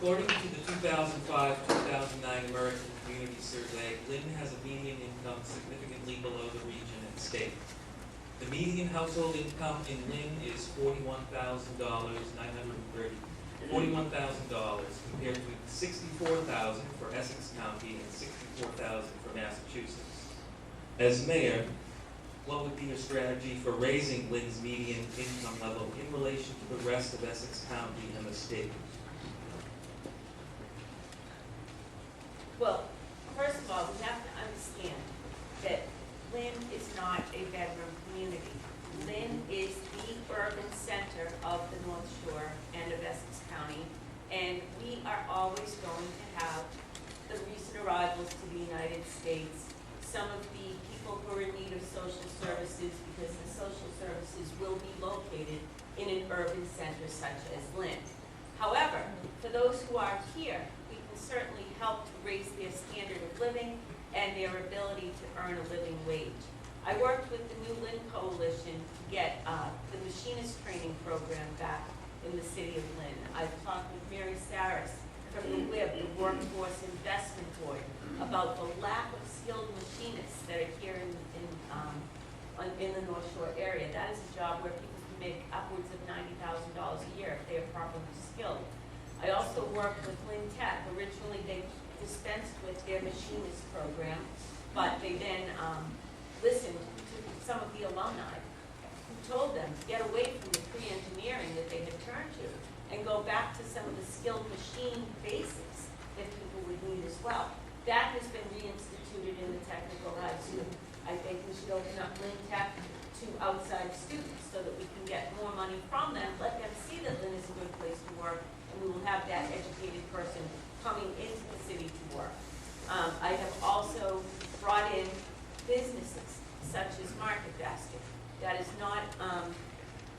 According to the 2005-2009 American Community Survey, Lynn has a median income significantly below the region and state. The median household income in Lynn is $41,930 compared to $64,000 for Essex County and $64,000 for Massachusetts. As mayor, what would be your strategy for raising Lynn's median income level in relation to the rest of Essex County and the state? Well, first of all, we have to understand that Lynn is not a bedroom community. Lynn is the urban center of the North Shore and of Essex County, and we are always going to have the recent arrivals to the United States, some of the people who are in need of social services, because the social services will be located in an urban center such as Lynn. However, for those who are here, we can certainly help to raise their standard of living and their ability to earn a living wage. I worked with the New Lynn Coalition to get the machinist training program back in the city of Lynn. I've talked with Mary Saris from the WIB, the Workforce Investment Board, about the lack of skilled machinists that are here in the North Shore area. That is a job where people can make upwards of $90,000 a year if they are properly skilled. I also worked with Lynn Tech. Originally, they dispensed with their machinist program, but they then listened to some of the alumni who told them to get away from the pre-engineering that they had turned to and go back to some of the skilled machine basics that people would need as well. That has been reinstituted in the technical high school. I think we should open up Lynn Tech to outside students so that we can get more money from them, let them see that Lynn is a good place to work, and we will have that educated person coming into the city to work. I have also brought in businesses such as Market Basket. That is not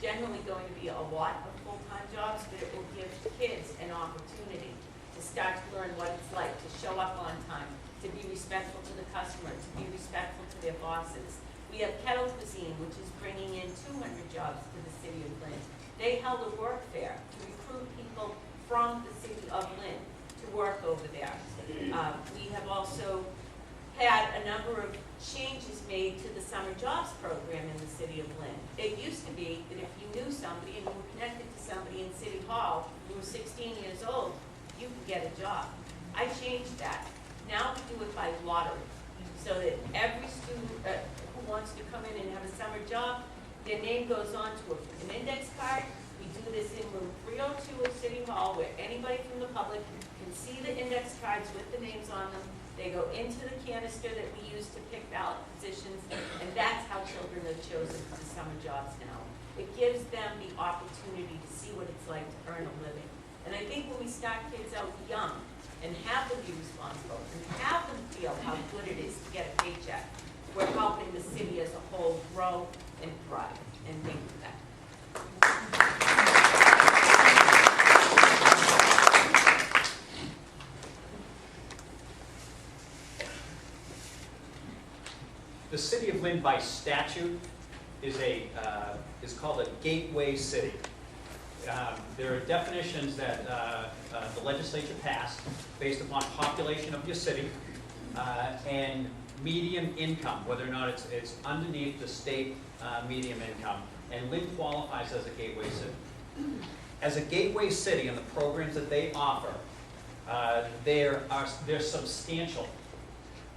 generally going to be a lot of full-time jobs, but it will give kids an opportunity to start to learn what it's like to show up on time, to be respectful to the customer, to be respectful to their bosses. We have Kettle Cuisine, which is bringing in 200 jobs to the city of Lynn. They held a work fair to recruit people from the city of Lynn to work over there. We have also had a number of changes made to the summer jobs program in the city of Lynn. It used to be that if you knew somebody and you were connected to somebody in City Hall, you were 16 years old, you could get a job. I changed that. Now we do it by lottery, so that every student who wants to come in and have a summer job, their name goes on to an index card. We do this in room 302 of City Hall, where anybody from the public can see the index cards with the names on them. They go into the canister that we use to pick ballot positions, and that's how children are chosen for the summer jobs now. It gives them the opportunity to see what it's like to earn a living. And I think when we start kids out young and have them be responsible and have them feel how good it is to get a paycheck, we're helping the city as a whole grow and thrive. And thank you for that. The city of Lynn, by statute, is called a gateway city. There are definitions that the legislature passed based upon population of your city and median income, whether or not it's underneath the state median income. And Lynn qualifies as a gateway city. As a gateway city, and the programs that they offer, they're substantial.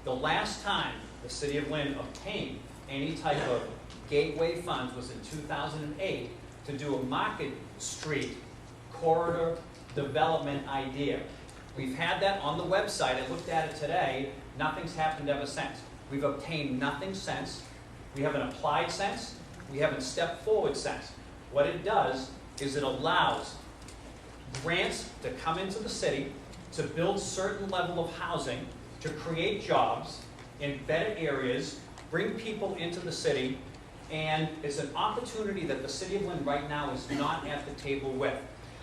The last time the city of Lynn obtained any type of gateway funds was in 2008 to do a Market Street corridor development idea. We've had that on the website. I looked at it today. Nothing's happened ever since. We've obtained nothing since. We haven't applied since. We haven't stepped forward since. What it does is it allows grants to come into the city to build certain level of housing, to create jobs in better areas, bring people into the city, and it's an opportunity that the city of Lynn right now is not at the table with.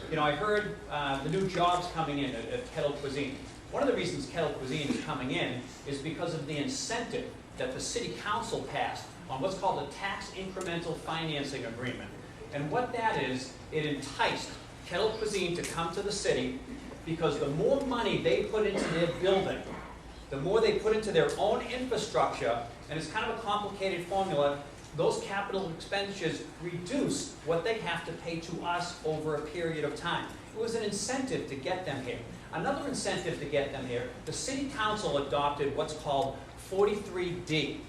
You know, I heard the new jobs coming in at Kettle Cuisine. One of the reasons Kettle Cuisine is coming in is because of the incentive that the city council passed on what's called a tax incremental financing agreement. And what that is, it enticed Kettle Cuisine to come to the city because the more money they put into their building, the more they put into their own infrastructure, and it's kind of a complicated formula, those capital expenditures reduce what they have to pay to us over a period of time. It was an incentive to get them here. Another incentive to get them here, the city council adopted what's called 43D.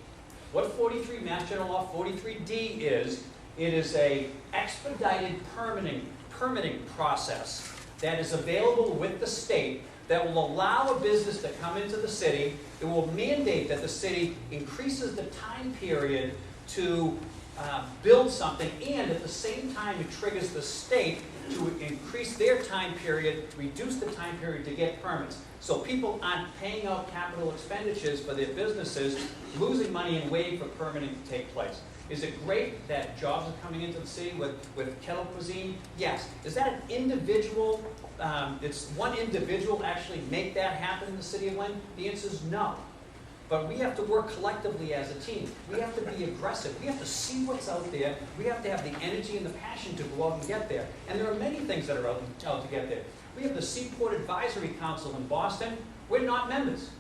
What 43, Mass General Law 43D is, it is a expedited permitting process that is available with the state that will allow a business to come into the city. It will mandate that the city increases the time period to build something, and at the same time it triggers the state to increase their time period, reduce the time period to get permits. So people aren't paying out capital expenditures for their businesses, losing money and waiting for permitting to take place. Is it great that jobs are coming into the city with Kettle Cuisine? Yes. Is that an individual, it's one individual actually make that happen in the city of Lynn? The answer is no. But we have to work collectively as a team. We have to be aggressive. We have to see what's out there. We have to have the energy and the passion to go out and get there. And there are many things that are out to get there. We have the Seaport Advisory Council in Boston. We're not members.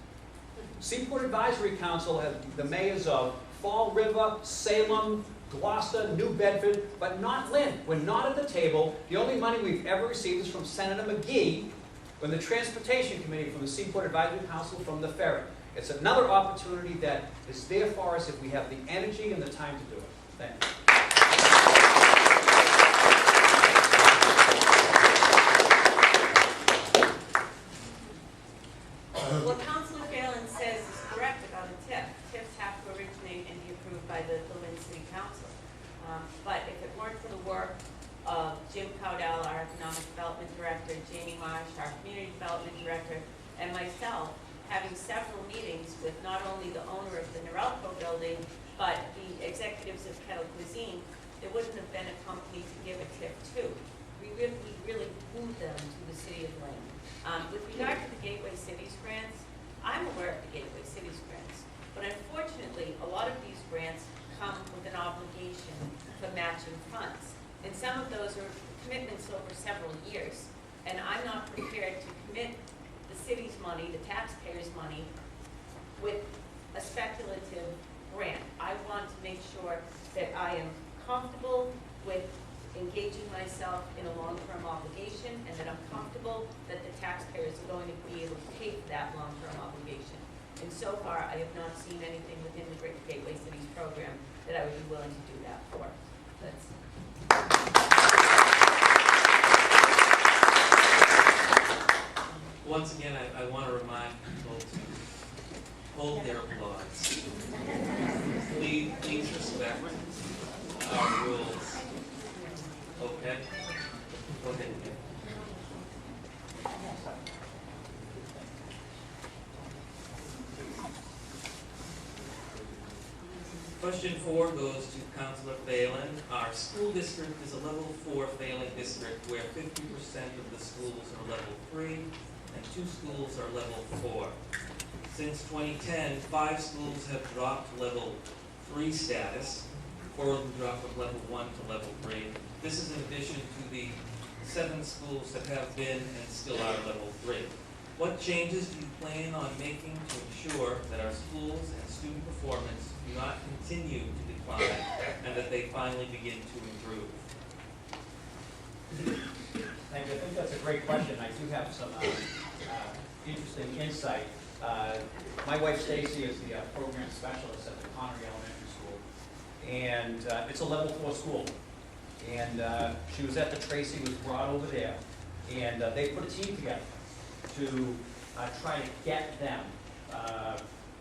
Seaport Advisory Council has the mayors of Fall River, Salem, Gloucester, New Bedford, but not Lynn. We're not at the table. The only money we've ever received is from Senator McGee, from the Transportation Committee, from the Seaport Advisory Council, from the ferry. It's another opportunity that is there for us if we have the energy and the time to do it. Thank you. What Councilor Phelan says is correct about a TIF. TIFs have to originate and be approved by the Lynn City Council. But if it weren't for the work of Jim Cowdell, our Economic Development Director, Jamie Marsh, our Community Development Director, and myself, having several meetings with not only the owner of the Norelco building, but the executives of Kettle Cuisine, there wouldn't have been a company to give a tip to. We really wooed them to the city of Lynn. With regard to the Gateway Cities grants, I'm aware of the Gateway Cities grants, but unfortunately, a lot of these grants come with an obligation for matching funds. And some of those are commitments over several years. And I'm not prepared to commit the city's money, the taxpayers' money, with a speculative grant. I want to make sure that I am comfortable with engaging myself in a long-term obligation, and that I'm comfortable that the taxpayers are going to be able to pay for that long-term obligation. And so far, I have not seen anything within the Great Gateway Cities program that I would be willing to do that for. Once again, I want to remind people to hold their applause. Please respect our rules. Okay? Go ahead. Question 4 goes to Councilor Phelan. Our school district is a level 4 failing district where 50% of the schools are level 3 and 2 schools are level 4. Since 2010, 5 schools have dropped level 3 status. 4 of them dropped from level 1 to level 3. This is in addition to the 7 schools that have been and still are level 3. What changes do you plan on making to ensure that our schools and student performance do not continue to decline and that they finally begin to improve? Thank you. I think that's a great question. I do have some interesting insight. My wife Stacy is the program specialist at the Connery Elementary School, and it's a level 4 school. And she was at the Tracy, was brought over there, and they put a team together to try to get them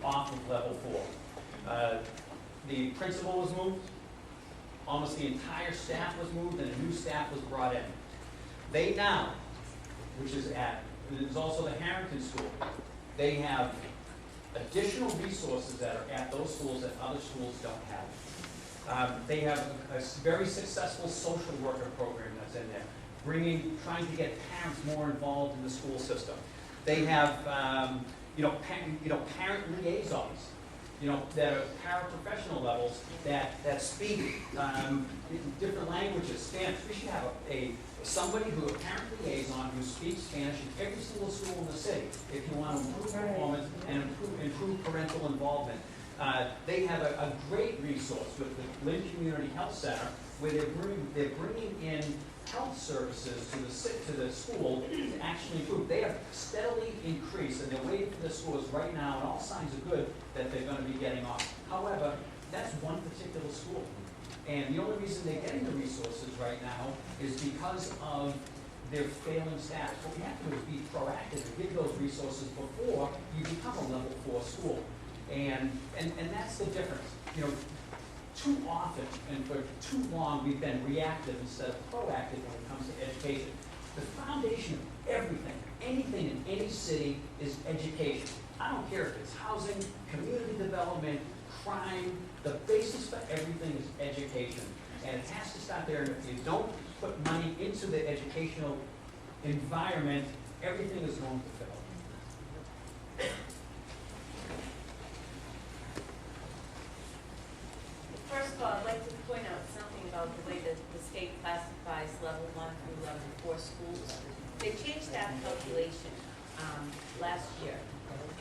off of level 4. The principal was moved, almost the entire staff was moved, and a new staff was brought in. They now, which is also the Harrington School, they have additional resources that are at those schools that other schools don't have. They have a very successful social worker program that's in there, trying to get parents more involved in the school system. They have, parent liaisons that are paraprofessional levels that speak different languages, Spanish. We should have somebody a parent liaison who speaks Spanish in every single school in the city if you want to improve performance and improve parental involvement. They have a great resource with the Lynn Community Health Center where they're bringing in health services to the school to actually improve. They have steadily increased, and they're waiting for the schools right now, and all signs are good that they're going to be getting off. However, that's one particular school. And the only reason they're getting the resources right now is because of their failing staff. What we have to do is be proactive and give those resources before you become a level 4 school. And that's the difference. Too often and for too long we've been reactive instead of proactive when it comes to education. The foundation of everything, anything in any city is education. I don't care if it's housing, community development, crime, the basis for everything is education. And it has to start there, and if you don't put money into the educational environment, everything is going to fail. First of all, I'd like to point out something about the way that the state classifies level 1 through level 4 schools. They changed that calculation last year,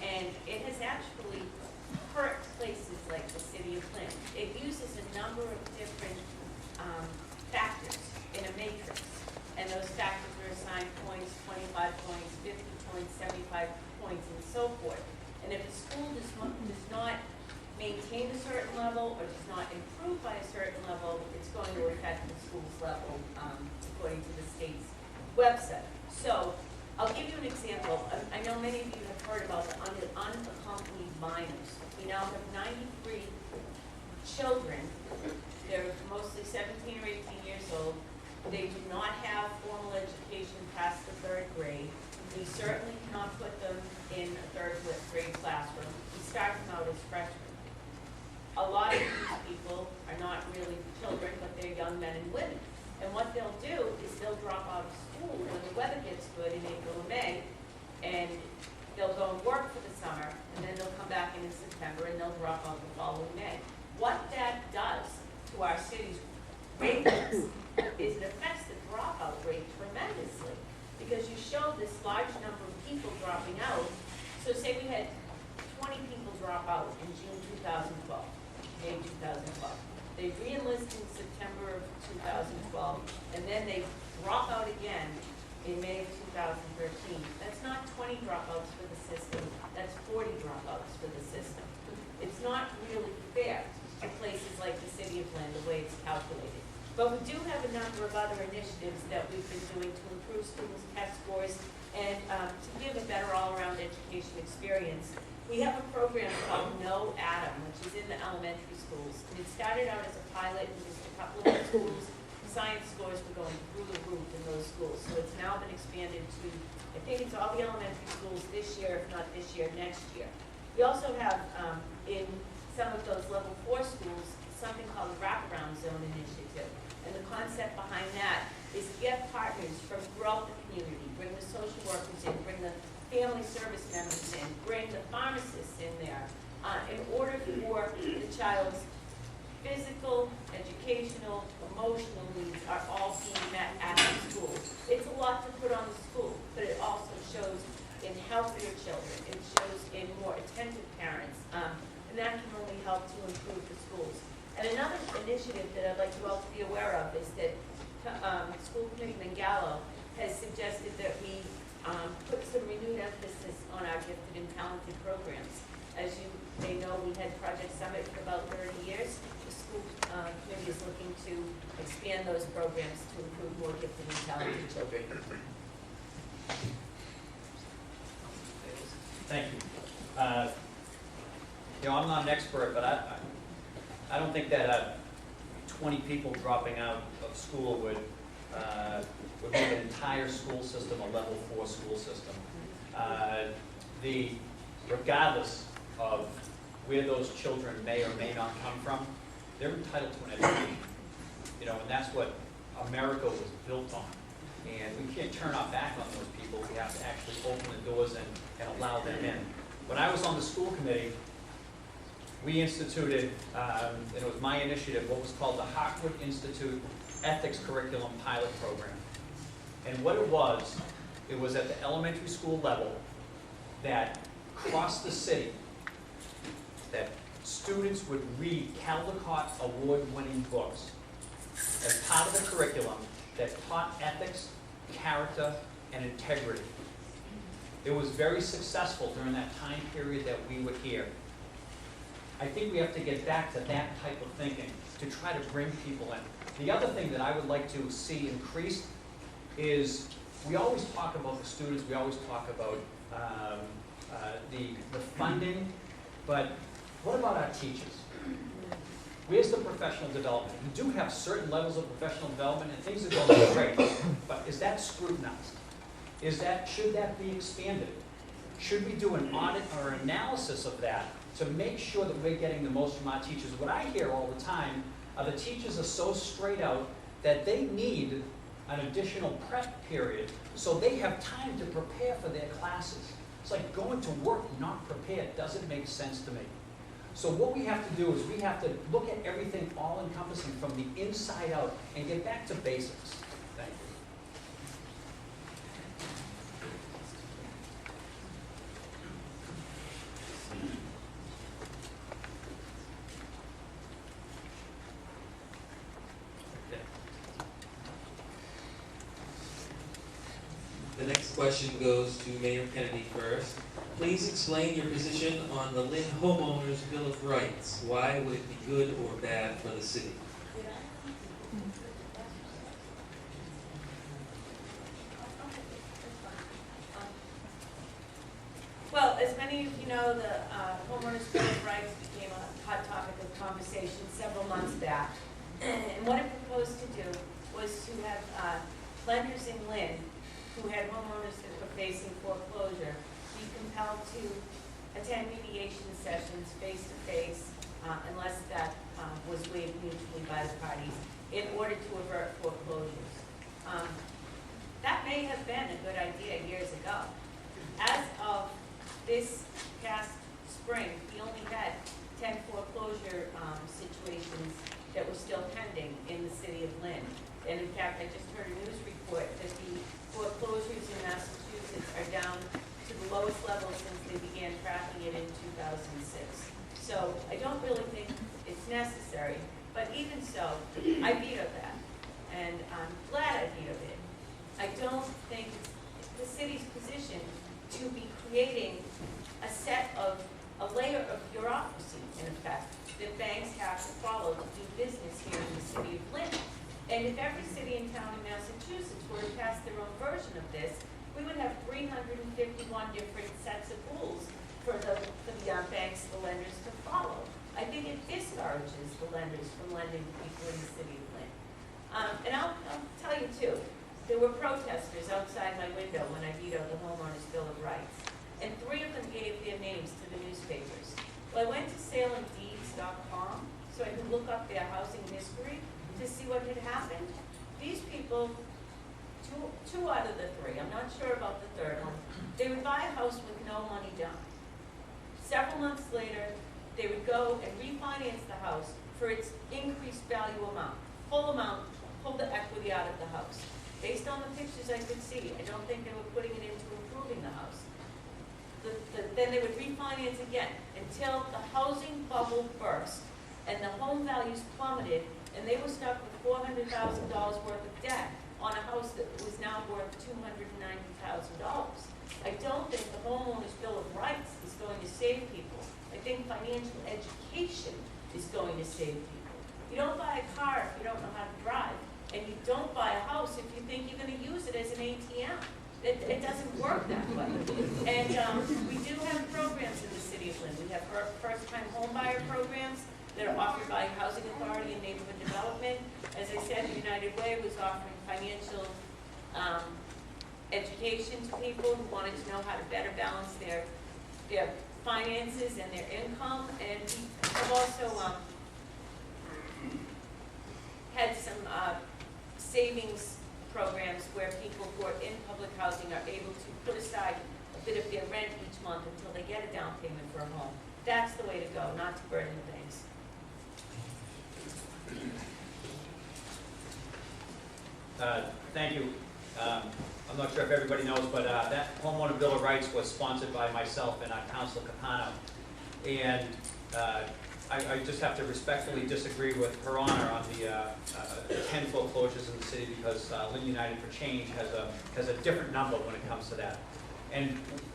and it has actually hurt places like the city of Lynn. It uses a number of different factors in a matrix, and those factors are assigned points, 25 points, 50 points, 75 points, and so forth. And if a school does not maintain a certain level or does not improve by a certain level, it's going to affect the school's level according to the state's website. So I'll give you an example. I know many of you have heard about the unaccompanied minors. We now have 93 children. They're mostly 17 or 18 years old. They do not have formal education past the 3rd grade. We certainly cannot put them in a 3rd grade classroom. We start them out as freshmen. A lot of these people are not really children, but they're young men and women. And what they'll do is they'll drop out of school when the weather gets good in April and May, and they'll go and work for the summer, and then they'll come back in September, and they'll drop out the following May. What that does to our city's ratings is it affects the dropout rate tremendously, because you show this large number of people dropping out. So say we had 20 people drop out in June 2012. May 2012. They re-enlist in September of 2012, and then they drop out again in May of 2013. That's not 20 dropouts for the system, that's 40 dropouts for the system. It's not really fair to places like the city of Lynn, the way it's calculated. But we do have a number of other initiatives that we've been doing to improve students' test scores and to give a better all-around education experience. We have a program called No Atom, which is in the elementary schools. And it started out as a pilot in just a couple of schools. Science scores were going through the roof in those schools. So it's now been expanded to, I think it's all the elementary schools this year, if not this year, next year. We also have, in some of those level 4 schools, something called the Wraparound Zone Initiative. And the concept behind that is get partners from throughout the community, bring the social workers in, bring the family service members in, bring the pharmacists in there, in order for the child's physical, educational, emotional needs are all being met at the school. It's a lot to put on the school, but it also shows in healthier children. It shows in more attentive parents, and that can only help to improve the schools. And another initiative that I'd like you all to be aware of is that School Committee Gallo has suggested that we put some renewed emphasis on our gifted and talented programs. As you may know, we had Project Summit for about 30 years. The school committee is looking to expand those programs to include more gifted and talented children. Thank you. I'm not an expert, but I don't think that 20 people dropping out of school would make an entire school system a level 4 school system. Regardless of where those children may or may not come from, they're entitled to an education. And that's what America was built on. And we can't turn our back on those people. We have to actually open the doors and allow them in. When I was on the school committee, we instituted, and it was my initiative, what was called the Hartwood Institute Ethics Curriculum Pilot Program. And what it was at the elementary school level that across the city, that students would read Caldecott award-winning books as part of the curriculum that taught ethics, character, and integrity. It was very successful during that time period that we were here. I think we have to get back to that type of thinking to try to bring people in. The other thing that I would like to see increased is we always talk about the students, we always talk about the funding, but what about our teachers? Where's the professional development? We do have certain levels of professional development and things are going great, but is that scrutinized? Should that be expanded? Should we do an audit or analysis of that to make sure that we're getting the most from our teachers? What I hear all the time are the teachers are so straight out that they need an additional prep period so they have time to prepare for their classes. It's like going to work not prepared doesn't make sense to me. So what we have to do is we have to look at everything all-encompassing from the inside out and get back to basics. Thank you. The next question goes to Mayor Kennedy first. Please explain your position on the Lynn Homeowners Bill of Rights. Why would it be good or bad for the city? Well, as many of you know, the Homeowners Bill of Rights became a hot topic of conversation several months back. And what it proposed to do was to have lenders in Lynn who had homeowners that were facing foreclosure be compelled to attend mediation sessions face-to-face unless that was waived mutually by the parties in order to avert foreclosures. That may have been a good idea years ago. As of this past spring, we only had 10 foreclosure situations that were still pending in the city of Lynn. And in fact, I just heard a news report that the foreclosures in Massachusetts are down to the lowest level since they began tracking it in 2006. So I don't really think it's necessary, but even so, I vetoed that. And I'm glad I vetoed it. I don't think it's the city's position to be creating a layer of bureaucracy, in effect, that banks have to follow to do business here in the city of Lynn. And if every city and town in Massachusetts were to pass their own version of this, we would have 351 different sets of rules for the banks, the lenders to follow. I think it discourages the lenders from lending to people in the city of Lynn. And I'll tell you too, there were protesters outside my window when I vetoed the Homeowners Bill of Rights. And 3 of them gave their names to the newspapers. Well, I went to SalemDeeds.com so I could look up their housing history to see what had happened. These people, two out of the 3, I'm not sure about the third one, they would buy a house with no money down. Several months later, they would go and refinance the house for its increased value amount, full amount, pull the equity out of the house. Based on the pictures I could see, I don't think they were putting it into improving the house. Then they would refinance again until the housing bubble burst and the home values plummeted and they were stuck with $400,000 worth of debt on a house that was now worth $290,000. I don't think the Homeowners Bill of Rights is going to save people. I think financial education is going to save people. You don't buy a car if you don't know how to drive, and you don't buy a house if you think you're going to use it as an ATM. It doesn't work that way. And we do have programs in the city of Lynn. We have first-time home buyer programs that are offered by Housing Authority and Neighborhood Development. As I said, United Way was offering financial education to people who wanted to know how to better balance their finances and their income. And we have also had some savings programs where people who are in public housing are able to put aside a bit of their rent each month until they get a down payment for a home. That's the way to go, not to burden things. Thank you. I'm not sure if everybody knows, but that homeowner bill of rights was sponsored by myself and Councilor Capano. And I just have to respectfully disagree with Her Honor on the 10 foreclosures in the city, because Lynn United for Change has a different number when it comes to that. And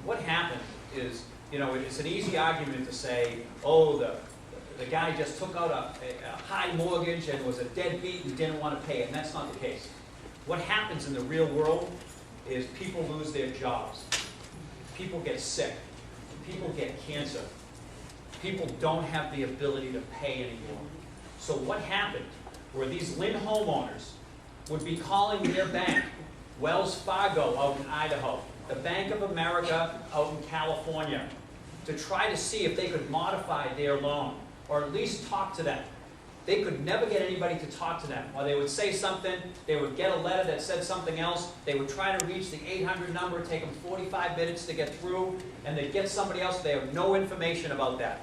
what happened is, you know, it's an easy argument to say, oh, the guy just took out a high mortgage and was a deadbeat and didn't want to pay it, and that's not the case. What happens in the real world is people lose their jobs. People get sick. People get cancer. People don't have the ability to pay anymore. So what happened were these Lynn homeowners would be calling their bank, Wells Fargo out in Idaho, the Bank of America out in California, to try to see if they could modify their loan, or at least talk to them. They could never get anybody to talk to them. Or they would say something, they would get a letter that said something else, they would try to reach the 800 number, take them 45 minutes to get through, and they'd get somebody else, they have no information about that.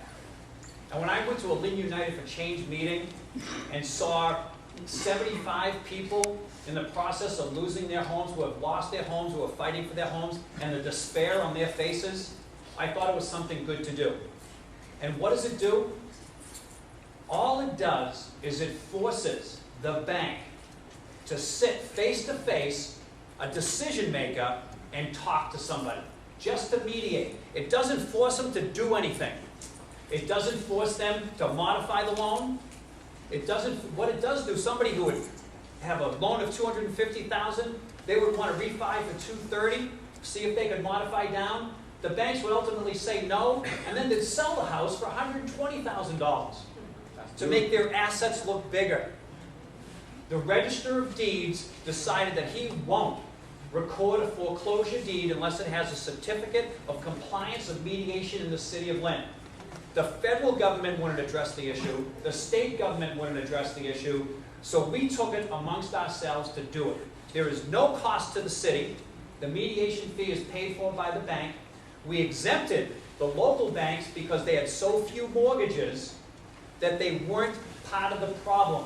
And when I went to a Lynn United for Change meeting and saw 75 people in the process of losing their homes, who have lost their homes, who are fighting for their homes, and the despair on their faces, I thought it was something good to do. And what does it do? All it does is it forces the bank to sit face to face, a decision maker, and talk to somebody, just to mediate. It doesn't force them to do anything. It doesn't force them to modify the loan. It doesn't. What it does do, somebody who would have a loan of $250,000, they would want to refi for $230,000, see if they could modify down. The banks would ultimately say no, and then they'd sell the house for $120,000 to make their assets look bigger. The Register of Deeds decided that he won't record a foreclosure deed unless it has a certificate of compliance of mediation in the city of Lynn. The federal government wouldn't address the issue. The state government wouldn't address the issue. So we took it amongst ourselves to do it. There is no cost to the city. The mediation fee is paid for by the bank. We exempted the local banks because they had so few mortgages that they weren't part of the problem.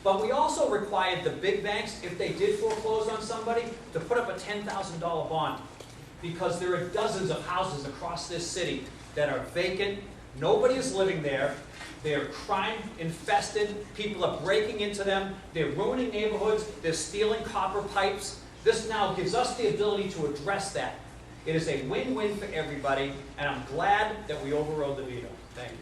But we also required the big banks, if they did foreclose on somebody, to put up a $10,000 bond. Because there are dozens of houses across this city that are vacant. Nobody is living there. They're crime infested. People are breaking into them. They're ruining neighborhoods. They're stealing copper pipes. This now gives us the ability to address that. It is a win-win for everybody, and I'm glad that we overrode the veto. Thank you.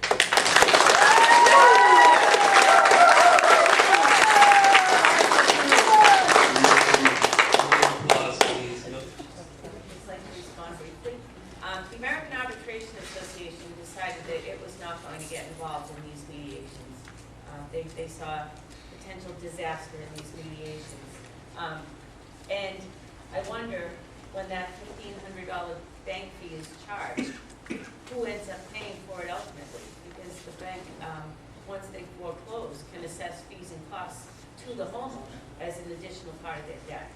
The American Arbitration Association decided that it was not going to get involved in these mediations. They saw potential disaster in these mediations. And I wonder, when that $1,500 bank fee is charged, who ends up paying for it ultimately? Because the bank, once they foreclose, can assess fees and costs to the homeowner as an additional part of their debt.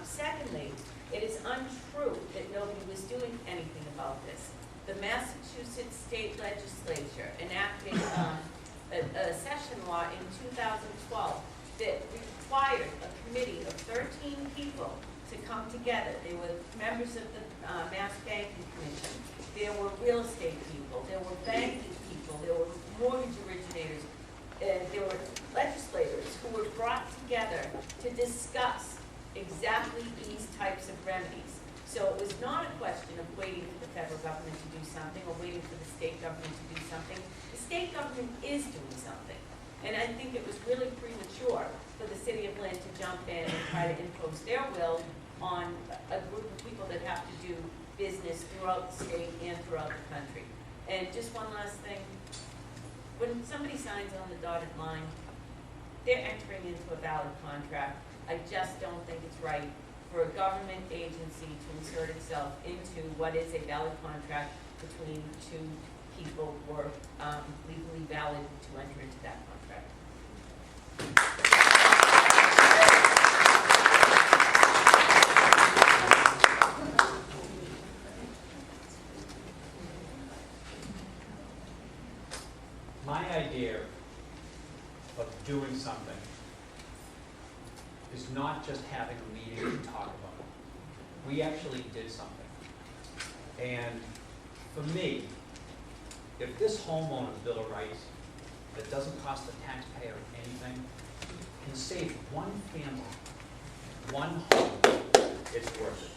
Secondly, it is untrue that nobody was doing anything about this. The Massachusetts State Legislature enacted a session law in 2012 that required a committee of 13 people to come together. They were members of the Mass Banking Commission. There were real estate people. There were banking people. There were mortgage originators. There were legislators who were brought together to discuss exactly these types of remedies. So it was not a question of waiting for the federal government to do something or waiting for the state government to do something. The state government is doing something. And I think it was really premature for the city of Lynn to jump in and try to impose their will on a group of people that have to do business throughout the state and throughout the country. And just one last thing. When somebody signs on the dotted line, they're entering into a valid contract. I just don't think it's right for a government agency to insert itself into what is a valid contract between two people who are legally valid to enter into that contract. idea of doing something is not just having a meeting to talk about it. We actually did something. And for me, if this homeowner's bill of rights, that doesn't cost the taxpayer anything, can save one family, one home, it's worth it.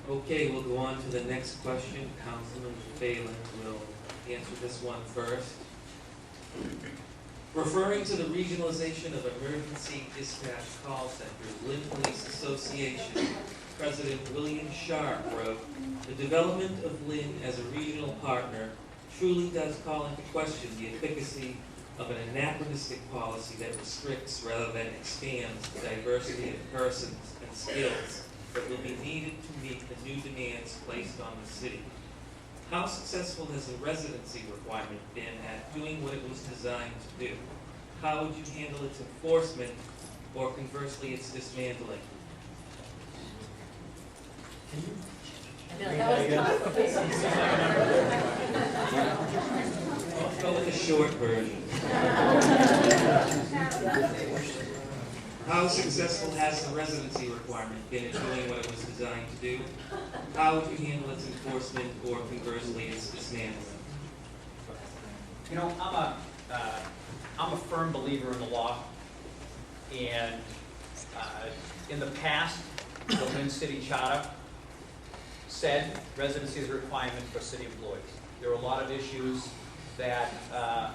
Okay, we'll go on to the next question. Councilman Phelan will answer this one first. Referring to the regionalization of emergency dispatch call centers, Lynn Police Association President William Sharp wrote, "The development of Lynn as a regional partner truly does call into question the efficacy of an anachronistic policy that restricts rather than expands the diversity of persons and skills that will be needed to meet the new demands placed on the city. How successful has the residency requirement been at doing what it was designed to do? How would you handle its enforcement or conversely its dismantling?" I'll go with the short version. How successful has the residency requirement been in doing what it was designed to do? How would you handle its enforcement or conversely its dismantling? You know, I'm a firm believer in the law, and in the past, the Lynn City Charter said residency is a requirement for city employees. There were a lot of issues that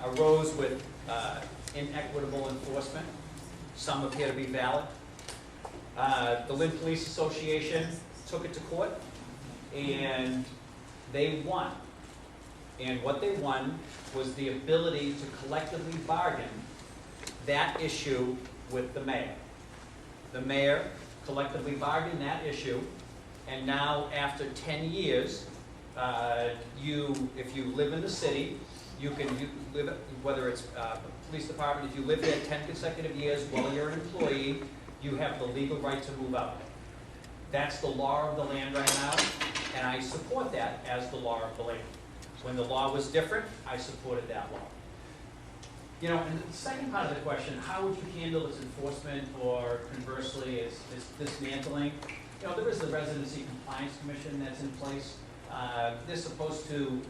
arose with inequitable enforcement. Some appear to be valid. The Lynn Police Association took it to court, and they won. And what they won was the ability to collectively bargain that issue with the mayor. The mayor collectively bargained that issue, and now after 10 years, if you live in the city, you live, whether it's police department, if you live there 10 consecutive years while you're an employee, you have the legal right to move out. That's the law of the land right now, and I support that as the law of the land. When the law was different, I supported that law. You know, and the second part of the question, how would you handle its enforcement or conversely its dismantling? You know, there is the Residency Compliance Commission that's in place. They're supposed to,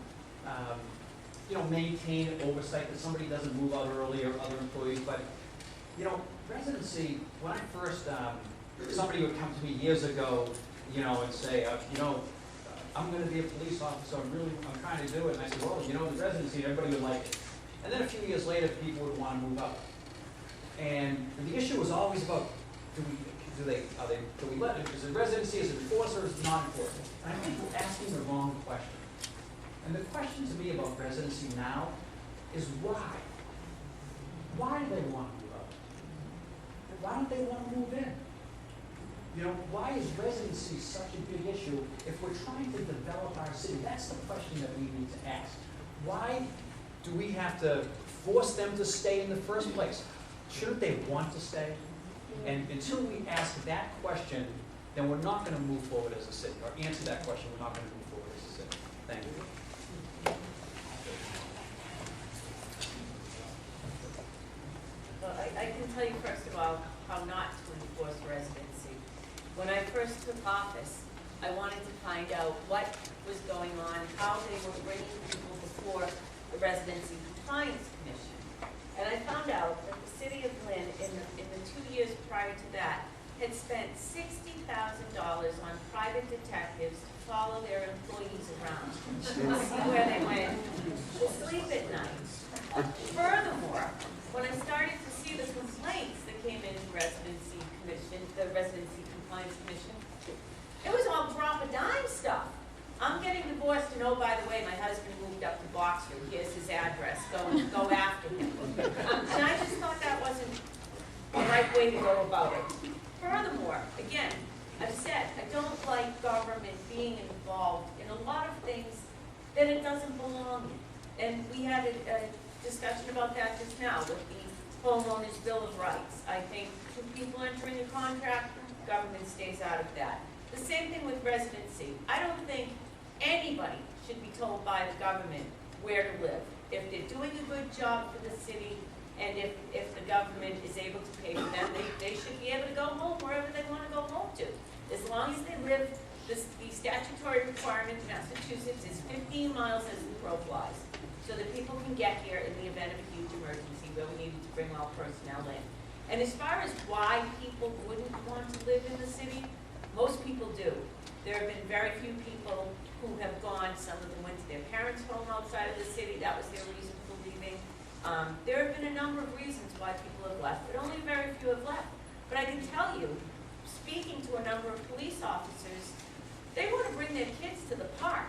you know, maintain oversight that somebody doesn't move out early or other employees. But, you know, residency, when I first, somebody would come to me years ago, you know, and say, you know, I'm going to be a police officer, I'm trying to do it. And I said, well, you know, the residency, everybody would like it. And then a few years later, people would want to move up. And the issue was always about, do we let it? Is it residency, is it enforced, or is it not enforced? And I think we're asking the wrong question. And the question to me about residency now is why? Why do they want to move up? Why don't they want to move in? You know, why is residency such a big issue if we're trying to develop our city? That's the question that we need to ask. Why do we have to force them to stay in the first place? Shouldn't they want to stay? And until we ask that question, then we're not going to move forward as a city. Or answer that question, we're not going to move forward as a city. Thank you. Well, I can tell you first of all how not to enforce residency. When I first took office, I wanted to find out what was going on, how they were bringing people before the Residency Compliance Commission. And I found out that the city of Lynn, in the 2 years prior to that, had spent $60,000 on private detectives to follow their employees around and see where they went to sleep at night. Furthermore, when I started to see the complaints that came into the Residency Compliance Commission, it was all drop a dime stuff. I'm getting divorced, and oh, by the way, my husband moved up to Boxford. Here's his address. Go after him. And I just thought that wasn't the right way to go about it. Furthermore, again, I've said I don't like government being involved in a lot of things that it doesn't belong in. And we had a discussion about that just now with the homeowner's Bill of Rights. I think if people entering a contract, government stays out of that. The same thing with residency. I don't think anybody should be told by the government where to live. If they're doing a good job for the city, and if the government is able to pay for them, they should be able to go home wherever they want to go home to. As long as they live, the statutory requirement in Massachusetts is 15 miles as the crow flies, so that people can get here in the event of a huge emergency where we needed to bring all personnel in. And as far as why people wouldn't want to live in the city, most people do. There have been very few people who have gone. Some of them went to their parents' home outside of the city. That was their reason for leaving. There have been a number of reasons why people have left, but only very few have left. But I can tell you, speaking to a number of police officers, they want to bring their kids to the park.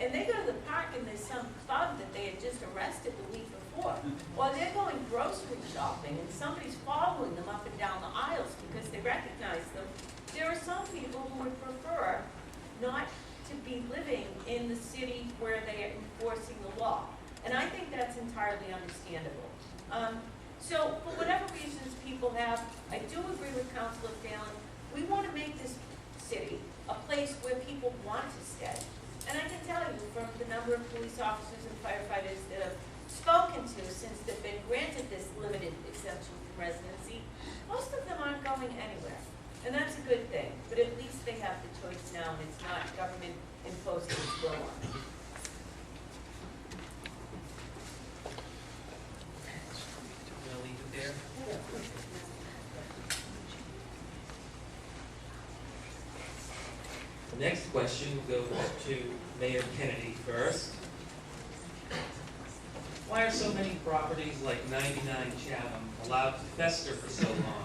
And they go to the park and there's some thug that they had just arrested the week before. Or they're going grocery shopping and somebody's following them up and down the aisles because they recognize them. There are some people who would prefer not to be living in the city where they are enforcing the law. And I think that's entirely understandable. So for whatever reasons people have, I do agree with Councilor Phelan. We want to make this city a place where people want to stay. And I can tell you from the number of police officers and firefighters that I've spoken to since they've been granted this limited exemption from residency, most of them aren't going anywhere. And that's a good thing, but at least they have the choice now and it's not government imposing its will on them. We'll leave it there. The next question will go to Mayor Kennedy first. Why are so many properties like 99 Chatham allowed to fester for so long?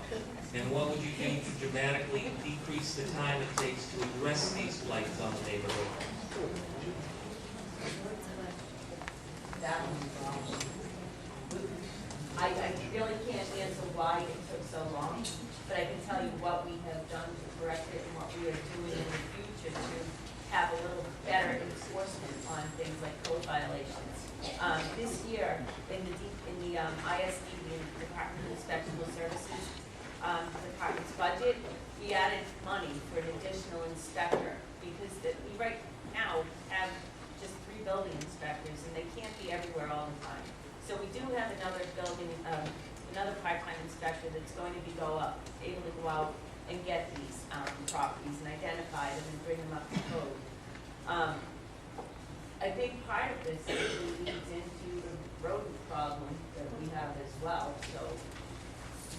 And what would you do to dramatically decrease the time it takes to address these blights on the neighborhood? I really can't answer why it took so long, but I can tell you what we have done to correct it and what we are doing in the future to have a little better enforcement on things like code violations. This year, in the ISD, the Department of Inspectional Services, department's budget, we added money for an additional inspector because we right now have just 3 building inspectors and they can't be everywhere all the time. So we do have another another part-time inspector that's going to be able to go out and get these properties and identify them and bring them up to code. A big part of this leads into the rodent problem that we have as well. So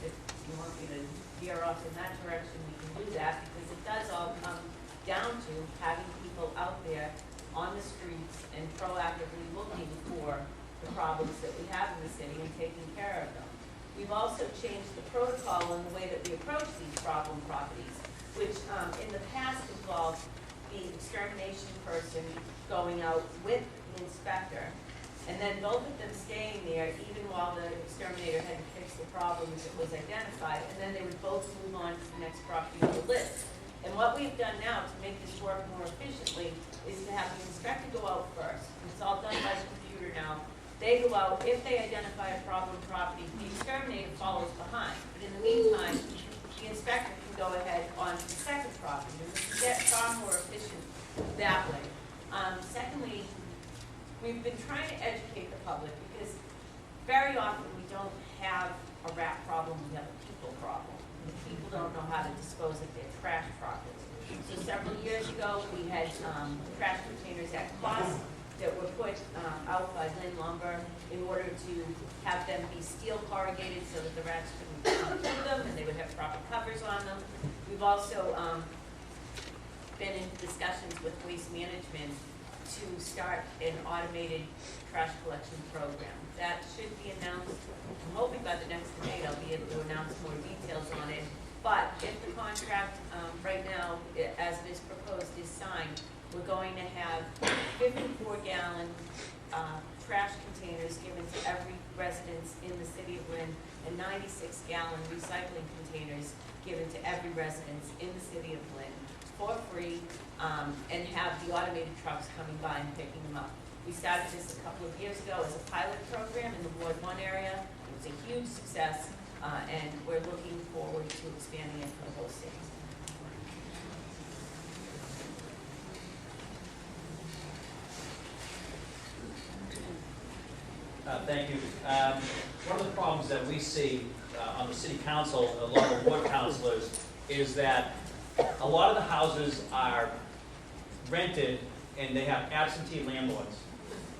if you want me to veer off in that direction, we can do that because it does all come down to having people out there on the streets and proactively looking for the problems that we have in the city and taking care of them. We've also changed the protocol in the way that we approach these problem properties, which in the past involved the extermination person going out with the inspector, and then both of them staying there even while the exterminator had to fix the problem as it was identified, and then they would both move on to the next property on the list. And what we've done now to make this work more efficiently is to have the inspector go out first. It's all done by the computer now. They go out, if they identify a problem property, the exterminator follows behind. But in the meantime, the inspector can go ahead on to the second property, and we can get far more efficient that way. Secondly, we've been trying to educate the public because very often we don't have a rat problem, we have a people problem. People don't know how to dispose of their trash properly. So several years ago, we had trash containers at cost that were put out by Lynn Lumber in order to have them be steel corrugated so that the rats couldn't come through them and they would have proper covers on them. We've also been in discussions with Waste Management to start an automated trash collection program. That should be announced. I'm hoping by the next debate I'll be able to announce more details on it. But if the contract right now, as it is proposed, is signed, we're going to have 54-gallon trash containers given to every residence in the city of Lynn and 96-gallon recycling containers given to every residence in the city of Lynn for free, and have the automated trucks coming by and picking them up. We started this a couple of years ago as a pilot program in the Ward 1 area. It was a huge success, and we're looking forward to expanding it for the whole city. Thank you. One of the problems that we see on the city council, a lot of ward councilors, is that a lot of the houses are rented and they have absentee landlords.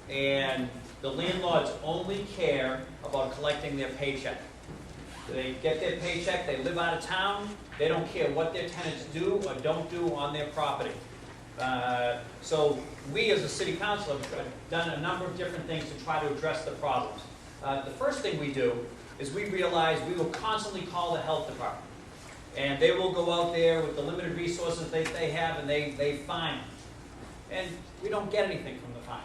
And the landlords only care about collecting their paycheck. They get their paycheck, they live out of town, they don't care what their tenants do or don't do on their property. So we as a city council have done a number of different things to try to address the problems. The first thing we do is we realize we will constantly call the health department. And they will go out there with the limited resources they have and they fine. And we don't get anything from the fines.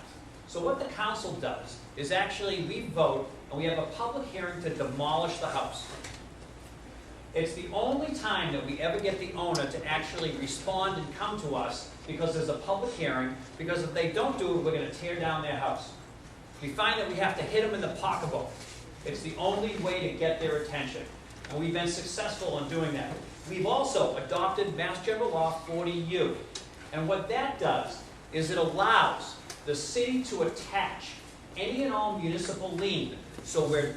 So what the council does is actually we vote and we have a public hearing to demolish the house. It's the only time that we ever get the owner to actually respond and come to us because there's a public hearing, because if they don't do it, we're going to tear down their house. We find that we have to hit them in the pocketbook. It's the only way to get their attention. And we've been successful in doing that. We've also adopted Mass General Law 40U. And what that does is it allows the city to attach any and all municipal lien. So where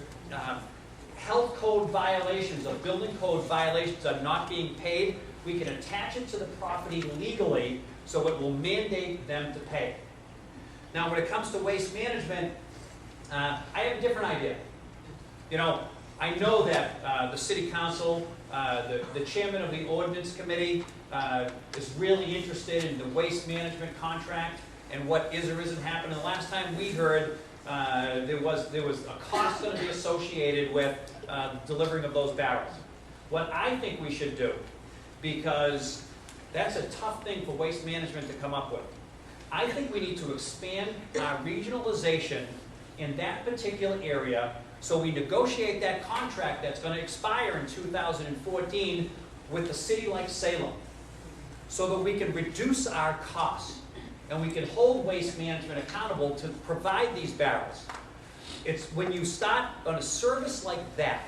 health code violations or building code violations are not being paid, we can attach it to the property legally so it will mandate them to pay. Now when it comes to waste management, I have a different idea. You know, I know that the city council, the chairman of the ordinance committee is really interested in the waste management contract and what is or isn't happening. The last time we heard, there was a cost going to be associated with delivering of those barrels. What I think we should do, because that's a tough thing for waste management to come up with, I think we need to expand our regionalization in that particular area so we negotiate that contract that's going to expire in 2014 with a city like Salem so that we can reduce our costs and we can hold waste management accountable to provide these barrels. It's when you start on a service like that,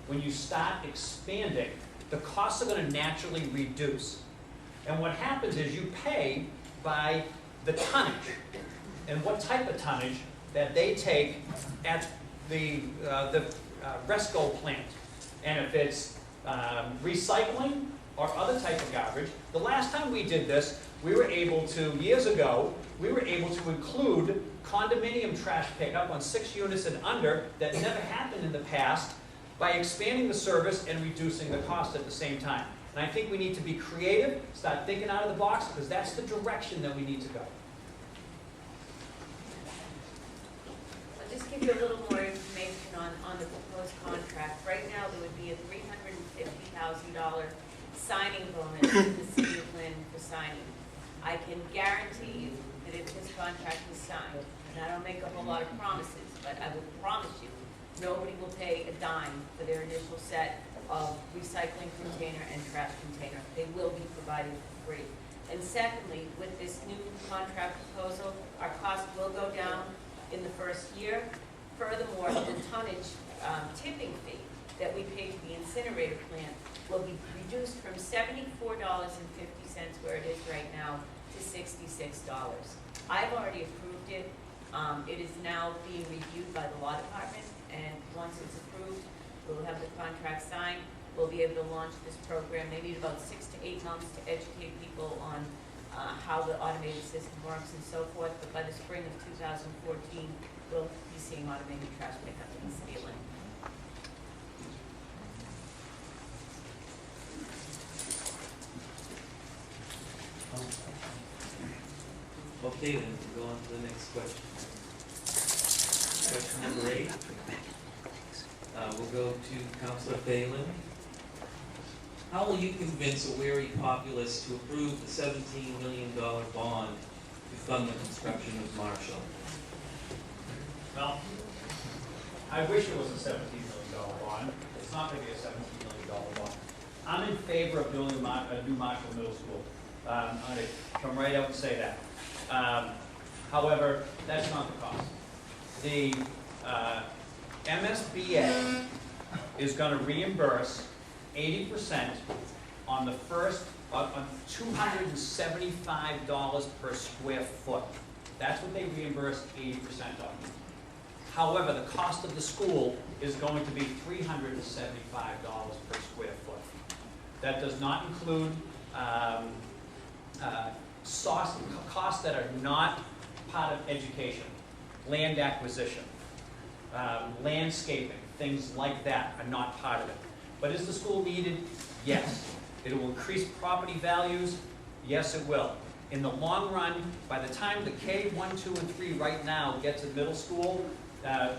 when you start expanding, the costs are going to naturally reduce. And what happens is you pay by the tonnage and what type of tonnage that they take at the Resco plant. And if it's recycling or other type of garbage, the last time we did this, we were able to, years ago, we were able to include condominium trash pickup on 6 units and under that never happened in the past by expanding the service and reducing the cost at the same time. And I think we need to be creative, start thinking out of the box, because that's the direction that we need to go. I'll just give you a little more information on the proposed contract. Right now, there would be a $350,000 signing bonus to the city of Lynn for signing. I can guarantee you that if this contract is signed, and I don't make up a lot of promises, but I will promise you, nobody will pay a dime for their initial set of recycling container and trash container. They will be provided for free. And secondly, with this new contract proposal, our cost will go down in the first year. Furthermore, the tonnage tipping fee that we pay to the incinerator plant will be reduced from $74.50 where it is right now to $66. I've already approved it. It is now being reviewed by the law department, and once it's approved, we'll have the contract signed. We'll be able to launch this program. They need about 6 to 8 months to educate people on how the automated system works and so forth, but by the spring of 2014, we'll be seeing automated trash pickup in the city of Lynn. Okay, then we'll go on to the next question. Question number 8. We'll go to Councilor Phelan. How will you convince a weary populace to approve the $17 million bond to fund the construction of Marshall? Well, I wish it was a $17 million bond. It's not going to be a $17 million bond. I'm in favor of building a new Marshall Middle School. I'm going to come right out and say that. However, that's not the cost. The MSBA is going to reimburse 80% on the first, on $275 per square foot. That's what they reimburse 80% of. However, the cost of the school is going to be $375 per square foot. That does not include costs that are not part of education, land acquisition, landscaping, things like that are not part of it. But is the school needed? Yes. It will increase property values? Yes, it will. In the long run, by the time the K 1, 2, and 3 right now get to middle school,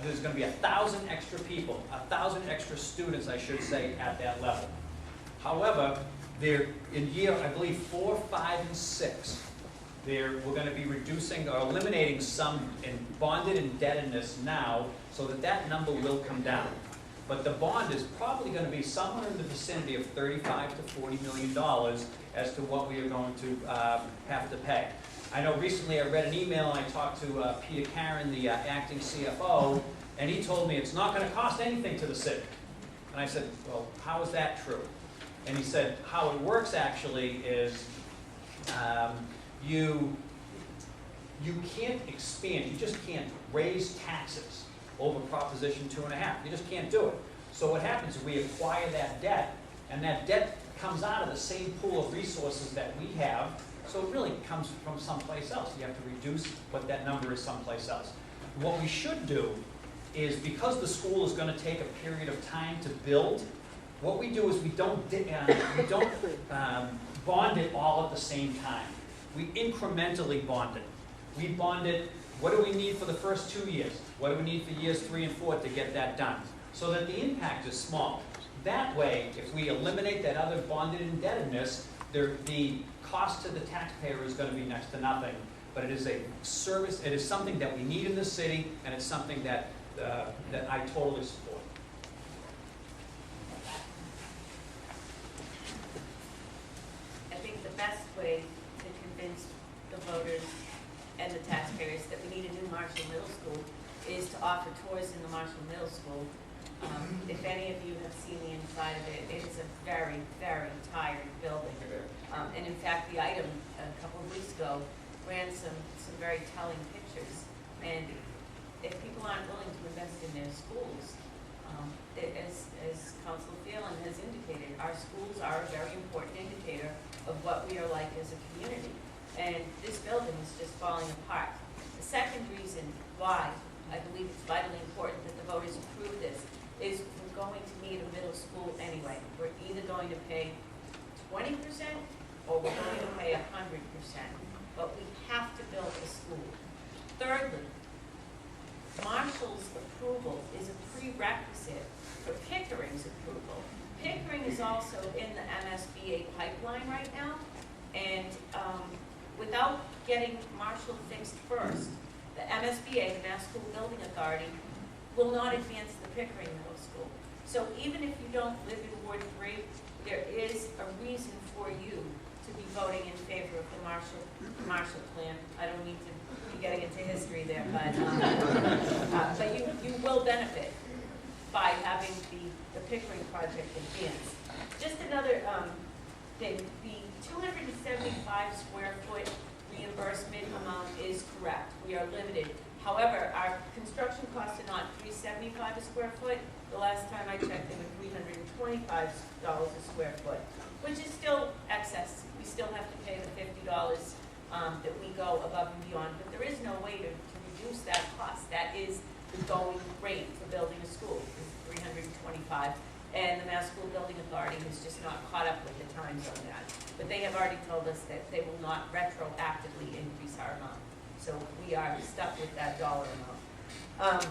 there's going to be 1,000 extra people, 1,000 extra students, I should say, at that level. However, they're in year, I believe, 4, 5, and 6. We're going to be reducing or eliminating some in bonded indebtedness now, so that number will come down. But the bond is probably going to be somewhere in the vicinity of $35 to $40 million as to what we are going to have to pay. I know recently I read an email and I talked to Peter Karen, the acting CFO, and he told me it's not going to cost anything to the city. And I said, well, how is that true? And he said, how it works actually is you can't expand, you just can't raise taxes over Proposition 2.5. You just can't do it. So what happens is we acquire that debt, and that debt comes out of the same pool of resources that we have, so it really comes from someplace else. You have to reduce what that number is someplace else. What we should do is, because the school is going to take a period of time to build, what we do is we don't bond it all at the same time. We incrementally bond it. We bond it, what do we need for the first 2 years? What do we need for years 3 and 4 to get that done? So that the impact is small. That way, if we eliminate that other bonded indebtedness, the cost to the taxpayer is going to be next to nothing. But it is a service, it is something that we need in the city, and it's something that I totally support. I think the best way to convince the voters and the taxpayers that we need a new Marshall Middle School is to offer tours in the Marshall Middle School. If any of you have seen the inside of it, it is a very, very tired building. And in fact, the item a couple of weeks ago ran some very telling pictures. And if people aren't willing to invest in their schools, as Councilor Phelan has indicated, our schools are a very important indicator of what we are like as a community. And this building is just falling apart. The second reason why I believe it's vitally important that the voters approve this is we're going to need a middle school anyway. We're either going to pay 20% or we're going to pay 100%. But we have to build a school. Thirdly, Marshall's approval is a prerequisite for Pickering's approval. Pickering is also in the MSBA pipeline right now, and without getting Marshall fixed first, the MSBA, the Mass School Building Authority, will not advance the Pickering Middle School. So even if you don't live in Ward 3, there is a reason for you to be voting in favor of the Marshall Plan. I don't need to be getting into history there, but you will benefit by having the Pickering project advanced. Just another thing, the 275 square foot reimbursement amount is correct. We are limited. However, our construction costs are not $375 a square foot. The last time I checked, they were $325 a square foot, which is still excess. We still have to pay the $50 that we go above and beyond, but there is no way to reduce that cost. That is the going rate for building a school, is $325. And the Mass School Building Authority has just not caught up with the times on that. But they have already told us that they will not retroactively increase our amount. So we are stuck with that dollar amount.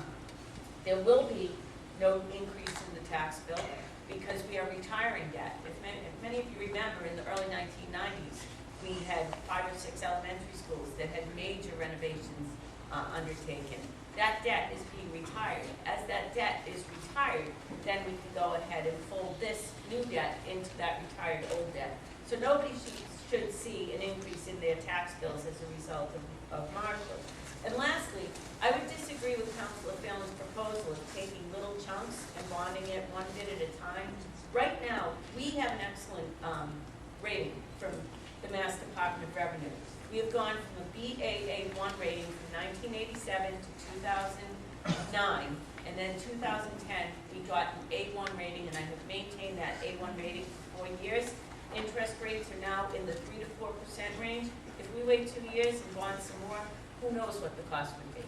There will be no increase in the tax bill because we are retiring debt. If many of you remember, in the early 1990s, we had 5 or 6 elementary schools that had major renovations undertaken. That debt is being retired. As that debt is retired, then we can go ahead and fold this new debt into that retired old debt. So nobody should see an increase in their tax bills as a result of Marshall. And lastly, I would disagree with Councilor Phelan's proposal of taking little chunks and bonding it one bit at a time. Right now, we have an excellent rating from the Mass Department of Revenue. We have gone from a BAA1 rating from 1987 to 2009 9, and then 2010, we got an A1 rating, and I have maintained that A1 rating for 4 years. Interest rates are now in the 3 to 4% range. If we wait 2 years and bond some more, who knows what the cost would be?